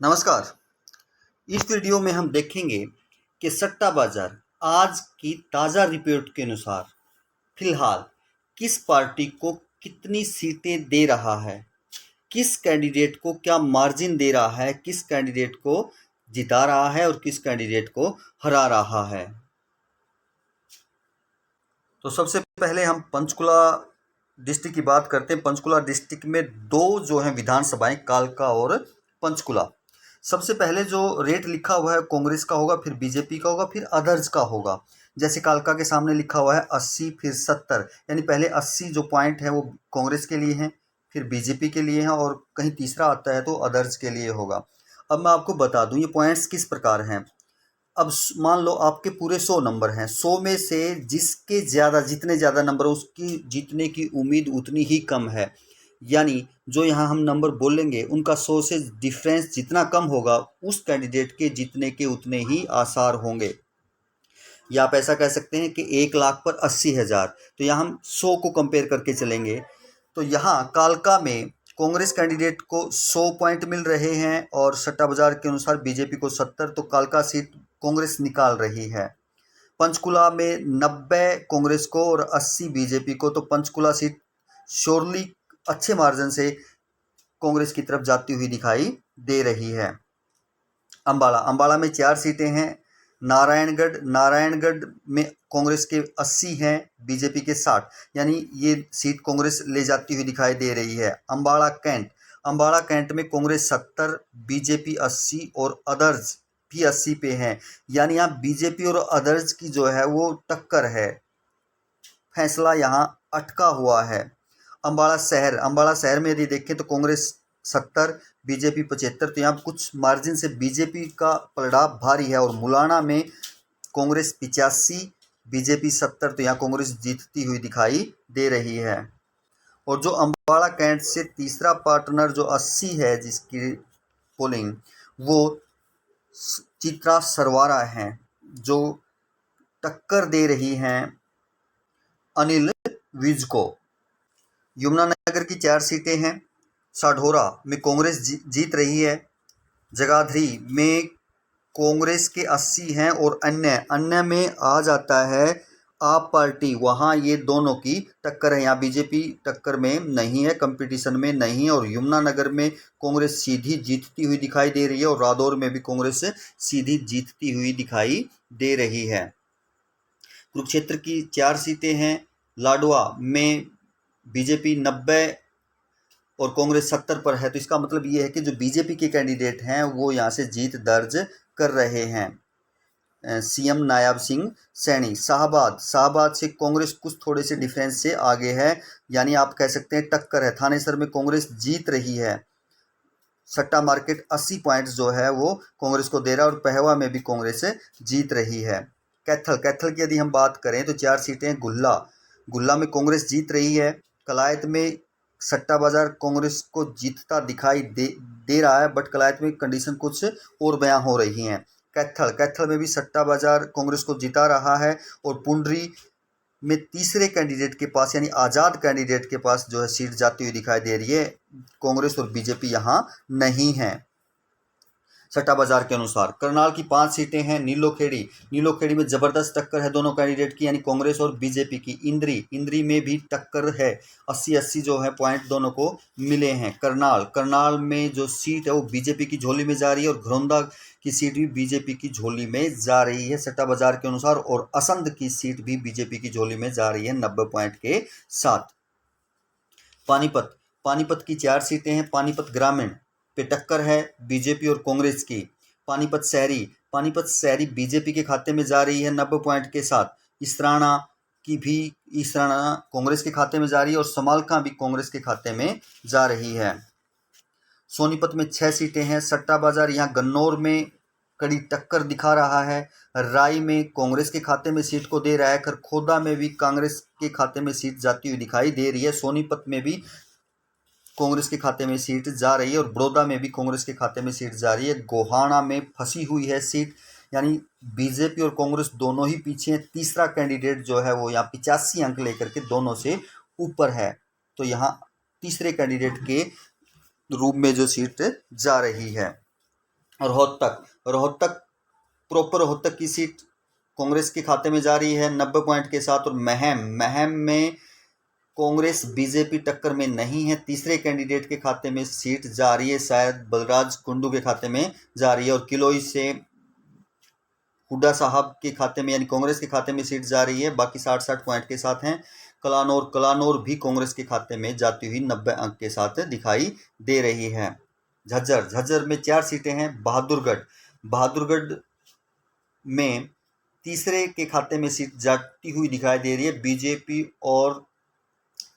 नमस्कार। इस वीडियो में हम देखेंगे कि सट्टा बाजार आज की ताज़ा रिपोर्ट के अनुसार फिलहाल किस पार्टी को कितनी सीटें दे रहा है, किस कैंडिडेट को क्या मार्जिन दे रहा है, किस कैंडिडेट को जिता रहा है और किस कैंडिडेट को हरा रहा है। तो सबसे पहले हम पंचकुला डिस्ट्रिक्ट की बात करते हैं। पंचकुला डिस्ट्रिक्ट में दो जो हैं विधानसभाएं, कालका और पंचकुला। सबसे पहले जो रेट लिखा हुआ है कांग्रेस का होगा, फिर बीजेपी का होगा, फिर अदर्स का होगा। जैसे कालका के सामने लिखा हुआ है 80 फिर 70, यानी पहले 80 जो पॉइंट है वो कांग्रेस के लिए हैं, फिर बीजेपी के लिए हैं और कहीं तीसरा आता है तो अदर्स के लिए होगा। अब मैं आपको बता दूं ये पॉइंट्स किस प्रकार हैं। अब मान लो आपके पूरे 100 नंबर हैं, 100 में से जिसके ज़्यादा जितने ज़्यादा नंबर उसकी जीतने की उम्मीद उतनी ही कम है। यानी जो यहाँ हम नंबर बोलेंगे उनका 100 से डिफरेंस जितना कम होगा उस कैंडिडेट के जीतने के उतने ही आसार होंगे। या आप ऐसा कह सकते हैं कि 1 लाख पर 80,000। तो यहाँ हम 100 को कंपेयर करके चलेंगे। तो यहाँ कालका में कांग्रेस कैंडिडेट को 100 पॉइंट मिल रहे हैं और सट्टा बाजार के अनुसार बीजेपी को 70, तो कालका सीट कांग्रेस निकाल रही है। पंचकुला में 90 कांग्रेस को और 80 बीजेपी को, तो पंचकुला सीट श्योरली अच्छे मार्जिन से कांग्रेस की तरफ जाती हुई दिखाई दे रही है। अंबाला में 4 सीटें हैं। नारायणगढ़ में कांग्रेस के 80 हैं, बीजेपी के 60, यानी ये सीट कांग्रेस ले जाती हुई दिखाई दे रही है। अंबाला कैंट में कांग्रेस 70, बीजेपी 80 और अदर्स भी 80 पे हैं। यानी यहाँ बीजेपी और अदर्स की जो है वो टक्कर है, फैसला यहाँ अटका हुआ है। अंबाला शहर में यदि देखें तो कांग्रेस 70, बीजेपी 75, तो यहाँ कुछ मार्जिन से बीजेपी का पलड़ा भारी है। और मुलाना में कांग्रेस 85, बीजेपी 70, तो यहाँ कांग्रेस जीतती हुई दिखाई दे रही है। और जो अंबाला कैंट से तीसरा पार्टनर जो 80 है जिसकी पोलिंग, वो चित्रा सरवारा हैं जो टक्कर दे रही हैं अनिल विज को। यमुनानगर की 4 सीटें हैं। साढौरा में कांग्रेस जीत रही है। जगाधरी में कांग्रेस के 80 हैं और अन्य में आ जाता है आप पार्टी, वहाँ ये दोनों की टक्कर है। यहाँ बीजेपी टक्कर में नहीं है, कंपटीशन में नहीं है। और यमुनानगर में कांग्रेस सीधी जीतती हुई दिखाई दे रही है और रादौर में भी कांग्रेस सीधी जीतती हुई दिखाई दे रही है। कुरुक्षेत्र की 4 सीटें हैं। लाडवा में बीजेपी 90 और कांग्रेस 70 पर है, तो इसका मतलब ये है कि जो बीजेपी के कैंडिडेट हैं वो यहाँ से जीत दर्ज कर रहे हैं। सीएम नायाब सिंह सैनी। शाहबाद से कांग्रेस कुछ थोड़े से डिफरेंस से आगे है, यानी आप कह सकते हैं टक्कर है। थानेसर में कांग्रेस जीत रही है। सट्टा मार्केट 80 पॉइंट्स जो है वो कांग्रेस को दे रहा है और पहवा में भी कांग्रेस जीत रही है। कैथल की यदि हम बात करें तो 4 सीटें। गुल्ला में कांग्रेस जीत रही है। कलायत में सट्टा बाजार कांग्रेस को जीतता दिखाई दे रहा है, बट कलायत में कंडीशन कुछ और बयां हो रही हैं। कैथल में भी सट्टा बाजार कांग्रेस को जिता रहा है और पुंडरी में तीसरे कैंडिडेट के पास यानी आज़ाद कैंडिडेट के पास जो है सीट जाती हुई दिखाई दे रही है। कांग्रेस और बीजेपी यहाँ नहीं है। सट्टा बाजार के अनुसार करनाल की 5 सीटें हैं। नीलोखेड़ी में जबरदस्त टक्कर है दोनों कैंडिडेट की, यानी कांग्रेस और बीजेपी की। इंद्री में भी टक्कर है, 80 जो है पॉइंट दोनों को मिले हैं। करनाल में जो सीट है वो बीजेपी की झोली में जा रही है और घरौंदा की सीट भी बीजेपी की झोली में जा रही है सट्टा बाजार के अनुसार। और असंध की सीट भी बीजेपी की झोली में जा रही है 90 पॉइंट के साथ। पानीपत की 4 सीटें हैं। पानीपत ग्रामीण पे टक्कर है बीजेपी और कांग्रेस की। पानीपत शहरी बीजेपी के खाते में जा रही है 90 पॉइंट के साथ। इसराना कांग्रेस के खाते में जा रही है और समालखा भी कांग्रेस के खाते में जा रही है। सोनीपत में 6 सीटें हैं। सट्टा बाजार यहाँ गन्नौर में कड़ी टक्कर दिखा रहा है। राय में कांग्रेस के खाते में सीट को दे रहा है। खरखोदा में भी कांग्रेस के खाते में सीट जाती हुई दिखाई दे रही है। सोनीपत में भी कांग्रेस के खाते में सीट जा रही है और बड़ौदा में भी कांग्रेस के खाते में सीट जा रही है। गोहाना में फंसी हुई है सीट, यानी बीजेपी और कांग्रेस दोनों ही पीछे हैं। तीसरा कैंडिडेट जो है वो यहाँ 85 अंक लेकर के दोनों से ऊपर है, तो यहाँ तीसरे कैंडिडेट के रूप में जो सीट जा रही है। रोहतक, रोहतक प्रॉपर रोहतक की सीट कांग्रेस के खाते में जा रही है 90 पॉइंट के साथ। और महम, महम में कांग्रेस बीजेपी टक्कर में नहीं है, तीसरे कैंडिडेट के खाते में सीट जा रही है, शायद बलराज कुंडू के खाते में जा रही है। और किलोई से हुड्डा साहब के खाते में यानी कांग्रेस के खाते में सीट जा रही है, बाकी 60-60 पॉइंट के साथ हैं। कलानौर, कलानौर भी कांग्रेस के खाते में जाती हुई 90 अंक के साथ दिखाई दे रही है। झज्जर, झज्जर में 4 सीटें हैं। बहादुरगढ़, बहादुरगढ़ में तीसरे के खाते में सीट जाती हुई दिखाई दे रही है। बीजेपी और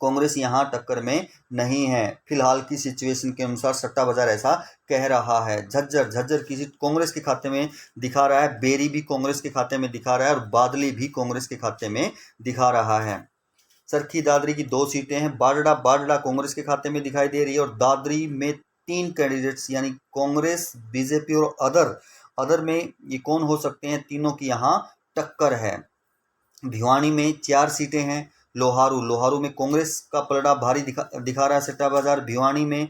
कांग्रेस यहां टक्कर में नहीं है, फिलहाल की सिचुएशन के अनुसार सट्टा बाजार ऐसा कह रहा है। झज्जर, झज्जर की सीट कांग्रेस के खाते में दिखा रहा है, बेरी भी कांग्रेस के खाते में दिखा रहा है और बादली भी कांग्रेस के खाते में दिखा रहा है। सरखी दादरी की 2 सीटें हैं। बाडड़ा, बाडड़ा कांग्रेस के खाते में दिखाई दे रही है। और दादरी में 3 कैंडिडेट्स यानी कांग्रेस, बीजेपी और अदर में ये कौन हो सकते हैं, तीनों की यहाँ टक्कर है। भिवानी में 4 सीटें हैं। लोहारू, लोहारू में कांग्रेस का पलड़ा भारी दिखा रहा है सट्टा बाजार। भिवानी में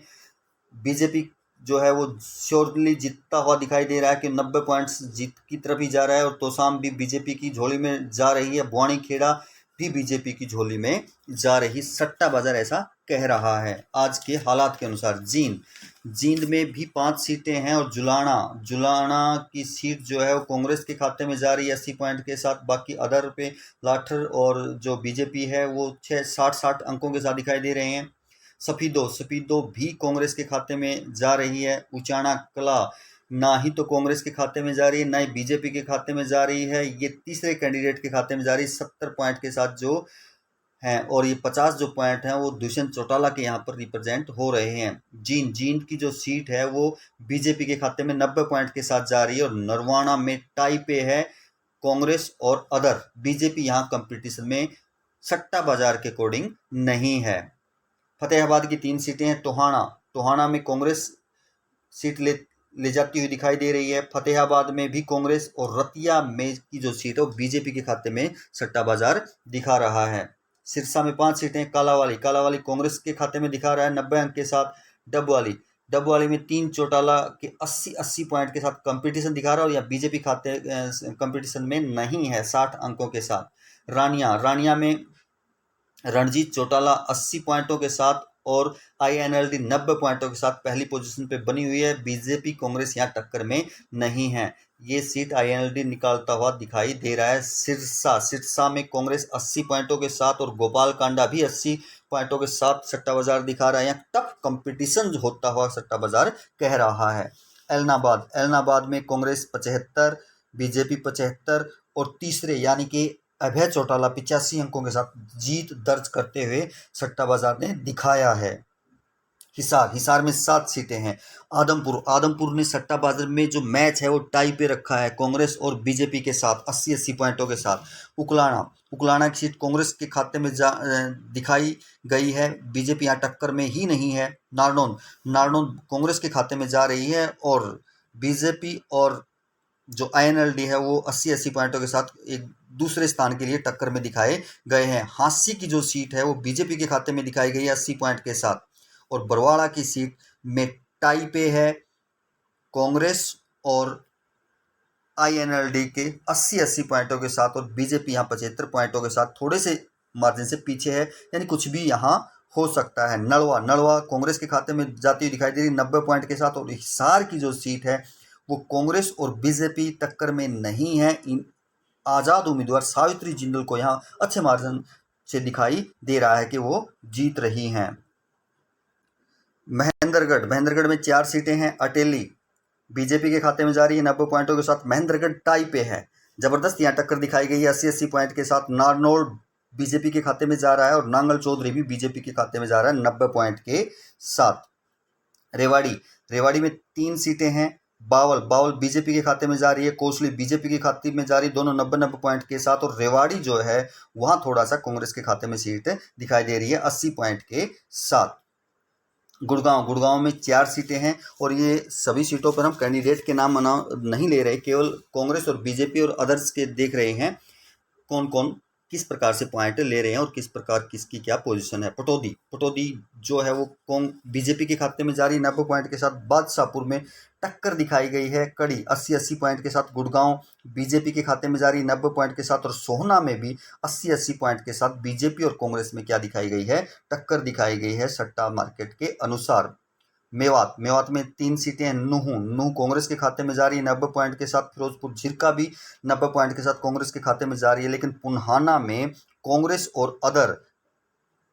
बीजेपी जो है वो श्योरली जीतता हुआ दिखाई दे रहा है कि 90 पॉइंट्स जीत की तरफ ही जा रहा है। और तोसाम भी बीजेपी की झोली में जा रही है, बुआनी खेड़ा भी बीजेपी की झोली में जा रही, सट्टा बाजार ऐसा कह रहा है आज के हालात के अनुसार। जींद, जींद में भी 5 सीटें हैं। और जुलाना, जुलाना की सीट जो है वो कांग्रेस के खाते में जा रही है 80 पॉइंट के साथ। बाकी अदर पे लाठर और जो बीजेपी है वो 60-60 अंकों के साथ दिखाई दे रहे हैं। सफीदो, सफीदो भी कांग्रेस के खाते में जा रही है। उचाना कला ना ही तो कांग्रेस के खाते में जा रही है, ना ही बीजेपी के खाते में जा रही है, ये तीसरे कैंडिडेट के खाते में जा रही है 70 पॉइंट के साथ जो हैं। और ये 50 जो पॉइंट हैं वो दुष्यंत चौटाला के यहाँ पर रिप्रेजेंट हो रहे हैं। जींद, जींद की जो सीट है वो बीजेपी के खाते में 90 पॉइंट के साथ जा रही है। और नरवाना में टाई पे है कांग्रेस और अदर, बीजेपी यहाँ कंपटीशन में सट्टा बाजार के अकॉर्डिंग नहीं है। फतेहाबाद की 3 सीटें हैं। टोहाना, टोहाना में कांग्रेस सीट ले जाती हुई दिखाई दे रही है। फतेहाबाद में भी कांग्रेस और रतिया में की जो सीट है वो बीजेपी के खाते में सट्टा बाजार दिखा रहा है। सिरसा में 5 सीटें। कालावाली, कालावाली कांग्रेस के खाते में दिखा रहा है 90 अंक के साथ। डबवाली, डबवाली में 3 चौटाला के 80-80 पॉइंट के साथ कंपटीशन दिखा रहा है और यह बीजेपी खाते कंपटीशन में नहीं है 60 अंकों के साथ। रानिया, रानिया में रणजीत चौटाला 80 पॉइंटों के साथ और आईएनएलडी 90 पॉइंटों के साथ पहली पोजीशन पे बनी हुई है। बीजेपी कांग्रेस यहाँ टक्कर में नहीं है, ये सीट आईएनएलडी निकालता हुआ दिखाई दे रहा है। सिरसा, सिरसा में कांग्रेस 80 पॉइंटों के साथ और गोपाल कांडा भी 80 पॉइंटों के साथ सट्टा बाजार दिखा रहा है। यहाँ टफ कंपटीशन होता हुआ सट्टा बाजार कह रहा है। एलनाबाद, एलनाबाद में कांग्रेस 75, बीजेपी 75 और तीसरे यानी कि अभय चौटाला 85 अंकों के साथ जीत दर्ज करते हुए सट्टा बाजार ने दिखाया है। हिसार, हिसार में 7 सीटें हैं। आदमपुर, आदमपुर ने सट्टा बाजार में जो मैच है वो टाई पे रखा है कांग्रेस और बीजेपी के साथ 80-80 पॉइंटों के साथ। उकलाना, उकलाना की सीट कांग्रेस के खाते में दिखाई गई है, बीजेपी यहाँ टक्कर में ही नहीं है। नारनौल, नारनौल कांग्रेस के खाते में जा रही है और बीजेपी और जो आईएनएलडी है वो 80-80 पॉइंटों के साथ एक दूसरे स्थान के लिए टक्कर में दिखाए गए हैं। हांसी की जो सीट है वो बीजेपी के खाते में दिखाई गई है 80 पॉइंट के साथ। और बरवाड़ा की सीट में टाई पे है कांग्रेस और आईएनएलडी के 80-80 पॉइंटों के साथ और बीजेपी यहाँ 75 पॉइंटों के साथ थोड़े से मार्जिन से पीछे है, यानी कुछ भी यहाँ हो सकता है। नलवा, नलवा कांग्रेस के खाते में जाती हुई दिखाई दे रही 90 पॉइंट के साथ। और हिसार की जो सीट है वो कांग्रेस और बीजेपी टक्कर में नहीं है, इन आज़ाद उम्मीदवार सावित्री जिंदल को यहाँ अच्छे मार्जिन से दिखाई दे रहा है कि वो जीत रही हैं। महेंद्रगढ़, महेंद्रगढ़ में 4 सीटें हैं। अटेली बीजेपी के खाते में जा रही है 90 पॉइंटों के साथ। महेंद्रगढ़ टाई पे है, जबरदस्त यहाँ टक्कर दिखाई गई है 80-80 पॉइंट के साथ। नारनौल बीजेपी के खाते में जा रहा है और नांगल चौधरी भी बीजेपी के खाते में जा रहा है 90 पॉइंट के साथ। रेवाड़ी, रेवाड़ी में 3 सीटें हैं। बावल, बावल बीजेपी के खाते में जा रही है। कोसली बीजेपी के खाते में जा रही है, दोनों 90-90 पॉइंट के साथ। और रेवाड़ी जो है वहाँ थोड़ा सा कांग्रेस के खाते में सीट दिखाई दे रही है 80 पॉइंट के साथ। गुड़गांव, गुड़गांव में 4 सीटें हैं और ये सभी सीटों पर हम कैंडिडेट के नाम नहीं ले रहे, केवल कांग्रेस और बीजेपी और अदर्स के देख रहे हैं कौन कौन किस प्रकार से पॉइंट ले रहे हैं और किस प्रकार किसकी क्या पोजीशन है। पटौदी, पटौदी जो है वो बीजेपी के खाते में जा रही है 90 पॉइंट के साथ। बादशाहपुर में टक्कर दिखाई गई है कड़ी 80-80 पॉइंट के साथ गुड़गांव बीजेपी के खाते में जा रही 90 पॉइंट के साथ, और सोहना में भी 80-80 पॉइंट के साथ बीजेपी और कांग्रेस में क्या दिखाई गई है, टक्कर दिखाई गई है सट्टा मार्केट के अनुसार। मेवात में 3 सीटें हैं। नूह कांग्रेस के खाते में जा रही है 90 पॉइंट के साथ। फिरोजपुर झिरका भी 90 पॉइंट के साथ कांग्रेस के खाते में जा रही है, लेकिन पुन्हाना में कांग्रेस और अदर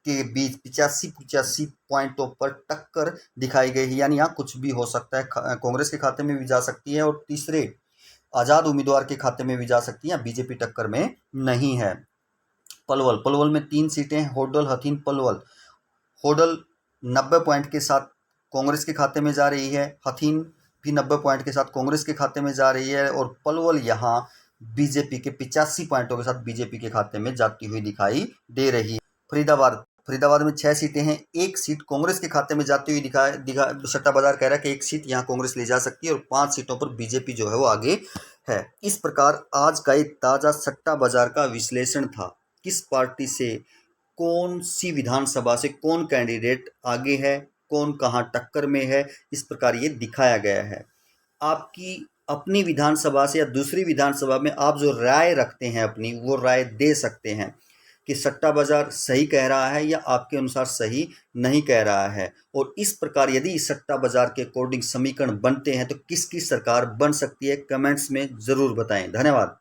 के बीच 85-85 पॉइंटों पर टक्कर दिखाई गई है, यानी यहाँ कुछ भी हो सकता है। कांग्रेस के खाते में भी जा सकती है और तीसरे आजाद उम्मीदवार के खाते में भी जा सकती है, बीजेपी टक्कर में नहीं है। पलवल में 3 सीटें हैं। होडल हथीन पलवल। होडल 90 पॉइंट के साथ कांग्रेस के खाते में जा रही है, हथीन भी 90 पॉइंट के साथ कांग्रेस के खाते में जा रही है, और पलवल यहाँ बीजेपी के 85 पॉइंटों के साथ बीजेपी के खाते में जाती हुई दिखाई दे रही है। फरीदाबाद में 6 सीटें हैं। 1 सीट कांग्रेस के खाते में जाती हुई दिखा सट्टा बाजार कह रहा है कि 1 सीट यहाँ कांग्रेस ले जा सकती है, और 5 सीटों पर बीजेपी जो है वो आगे है। इस प्रकार आज का एक ताज़ा सट्टा बाजार का विश्लेषण था। किस पार्टी से, कौन सी विधानसभा से कौन कैंडिडेट आगे है, कौन कहाँ टक्कर में है, इस प्रकार ये दिखाया गया है। आपकी अपनी विधानसभा से या दूसरी विधानसभा में आप जो राय रखते हैं अपनी, वो राय दे सकते हैं कि सट्टा बाजार सही कह रहा है या आपके अनुसार सही नहीं कह रहा है। और इस प्रकार यदि इस सट्टा बाजार के अकॉर्डिंग समीकरण बनते हैं तो किसकी सरकार बन सकती है, कमेंट्स में ज़रूर बताएं। धन्यवाद।